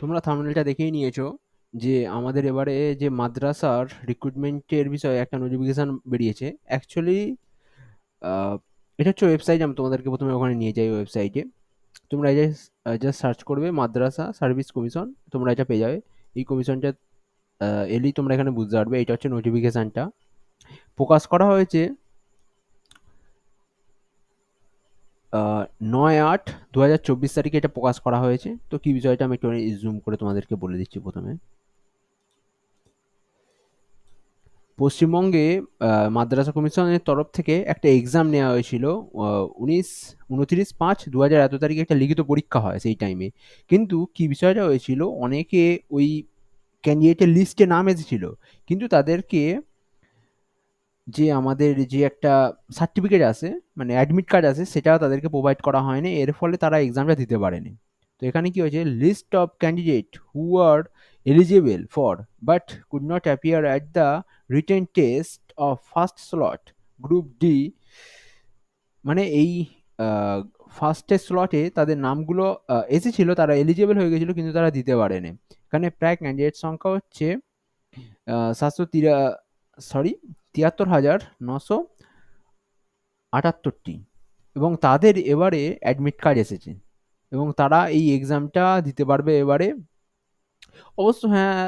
তোমরা থাম্বনেলটা দেখেই নিয়েছো যে আমাদের এবারে যে মাদ্রাসার রিক্রুটমেন্টের বিষয়ে একটা নোটিফিকেশন বেরিয়েছে অ্যাকচুয়ালি। এটা হচ্ছে ওয়েবসাইট, আমি তোমাদেরকে প্রথমে ওখানে নিয়ে যাই। ওয়েবসাইটে তোমরা এই যে জাস্ট সার্চ করবে মাদ্রাসা সার্ভিস কমিশন, তোমরা এটা পেয়ে যাবে। এই কমিশনটা এলেই তোমরা এখানে বুঝতে পারবে। এটা হচ্ছে নোটিফিকেশনটা প্রকাশ করা হয়েছে 9/8/2024 এটা প্রকাশ করা হয়েছে। তো কি বিষয়টা আমি একটু জুম করে তোমাদেরকে বলে দিচ্ছি। প্রথমে পশ্চিমবঙ্গে মাদ্রাসা কমিশনের তরফ থেকে একটা এক্সাম নেওয়া হয়েছিল। 29-29-5-2000 এত তারিখে একটা লিখিত পরীক্ষা হয় সেই টাইমে। কিন্তু কি বিষয়টা হয়েছিল, অনেকে ওই ক্যান্ডিডেটের লিস্টে নাম এসেছিল, কিন্তু তাদেরকে যে আমাদের যে একটা সার্টিফিকেট আছে, মানে অ্যাডমিট কার্ড আছে, সেটা তাদেরকে প্রোভাইড করা হয়নি। এর ফলে তারা এক্সামটা দিতে পারেনি। তো এখানে কি হয়েছে, list of candidate who are eligible for but could not appear at the written test of first slot group D, মানে এই ফার্স্টের স্লটে তাদের নামগুলো এসেছিল, তারা এলিজিবল হয়ে গেছিল কিন্তু তারা দিতে পারেনি। এখানে প্রায় ক্যান্ডিডেট সংখ্যা হচ্ছে 700 সরি 73,978টি, এবং তাদের এবারে অ্যাডমিট কার্ড এসেছে এবং তারা এই এক্সামটা দিতে পারবে এবারে। অবশ্য হ্যাঁ,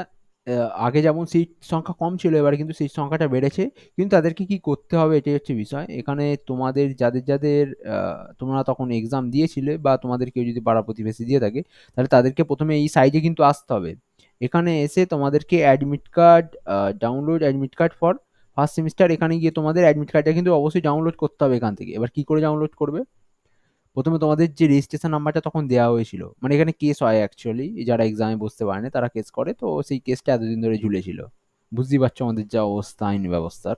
আগে যেমন সিট সংখ্যা কম ছিল, এবারে কিন্তু সিট সংখ্যাটা বেড়েছে। কিন্তু তাদেরকে কি করতে হবে এটাই হচ্ছে বিষয়। এখানে তোমাদের যাদের যাদের তোমরা তখন এক্সাম দিয়েছিলে বা তোমাদের কেউ যদি পাড়া প্রতিবেশী দিয়ে থাকে, তাহলে তাদেরকে প্রথমে এই সাইটে কিন্তু আসতে হবে। এখানে এসে তোমাদেরকে admit card, download admit card for first semester, এখানে গিয়ে তোমাদের অ্যাডমিট কার্ডটা কিন্তু অবশ্যই ডাউনলোড করতে হবে এখান থেকে। এবার কি করে ডাউনলোড করবে, প্রথমে তোমাদের যে রেজিস্ট্রেশন নাম্বারটা তখন দেওয়া হয়েছিল, মানে এখানে কেস হয় অ্যাকচুয়ালি, যারা এক্সামে বসতে পারে না তারা কেস করে, তো সেই কেসটা এতদিন ধরে ঝুলেছিল। বুঝতেই পারছো আমাদের যা অবস্থা আইন ব্যবস্থার।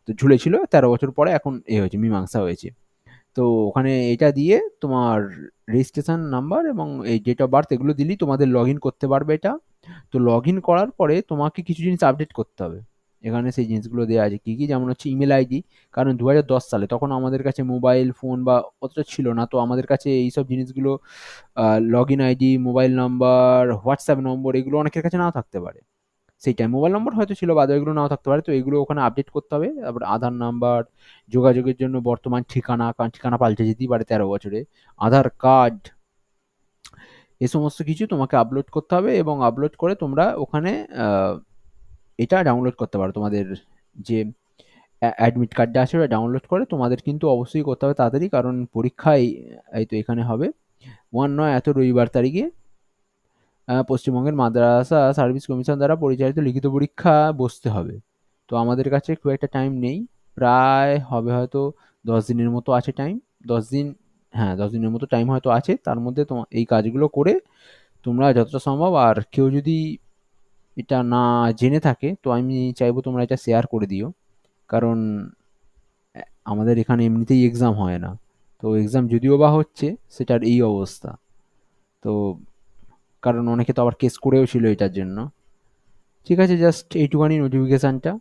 তো ঝুলেছিল 13 বছর পরে, এখন এ হয়েছে, মীমাংসা হয়েছে। তো ওখানে এটা দিয়ে তোমার রেজিস্ট্রেশন নাম্বার এবং এই ডেট অফ বার্থ এগুলো দিলেই তোমাদের লগ ইন করতে পারবে এটা। তো লগ ইন করার পরে তোমাকে কিছু জিনিস আপডেট করতে হবে। এখানে সেই জিনিসগুলো দেওয়া আছে কি কি, যেমন হচ্ছে ইমেল আইডি। কারণ 2010 সালে তখন আমাদের কাছে মোবাইল ফোন বা অতটা ছিল না, তো আমাদের কাছে এইসব জিনিসগুলো log in ID, mobile number, WhatsApp নম্বর এগুলো অনেকের কাছে নাও থাকতে পারে। সেই টাইম মোবাইল নম্বর হয়তো ছিল, বাদে এগুলো নাও থাকতে পারে, তো এগুলো ওখানে আপডেট করতে হবে। তারপর আধার নাম্বার, যোগাযোগের জন্য বর্তমান ঠিকানা, কারণ ঠিকানা পাল্টে যেতেই পারে 13 বছরে, আধার কার্ড, এ সমস্ত কিছু তোমাকে আপলোড করতে হবে। এবং আপলোড করে তোমরা ওখানে আহ, এটা ডাউনলোড করতে পারো। তোমাদের যে অ্যাডমিট কার্ডটা আছে ওটা ডাউনলোড করে তোমাদের কিন্তু অবশ্যই করতে হবে তাড়াতাড়ি, কারণ পরীক্ষায় এই তো এখানে হবে 1/9 রবিবার তারিখে পশ্চিমবঙ্গের মাদ্রাসা সার্ভিস কমিশন দ্বারা পরিচালিত লিখিত পরীক্ষা বসতে হবে। তো আমাদের কাছে খুব একটা টাইম নেই, প্রায় হবে হয়তো 10 দিনের মতো আছে টাইম। 10 দিন, হ্যাঁ 10 দিনের মতো টাইম হয়তো আছে। তার মধ্যে তোমার এই কাজগুলো করে তোমরা যতটা সম্ভব, আর কেউ যদি এটা না জেনে থাকে তো আমি চাইবো তোমরা এটা শেয়ার করে দিও। কারণ আমাদের এখানে এমনিতেই এক্সাম হয় না, তো এক্সাম যদিও বা হচ্ছে সেটার এই অবস্থা। তো কারণ অনেকে তো আবার কেস করেও ছিল এটার জন্য। ঠিক আছে, জাস্ট এইটুখানি নোটিফিকেশানটা।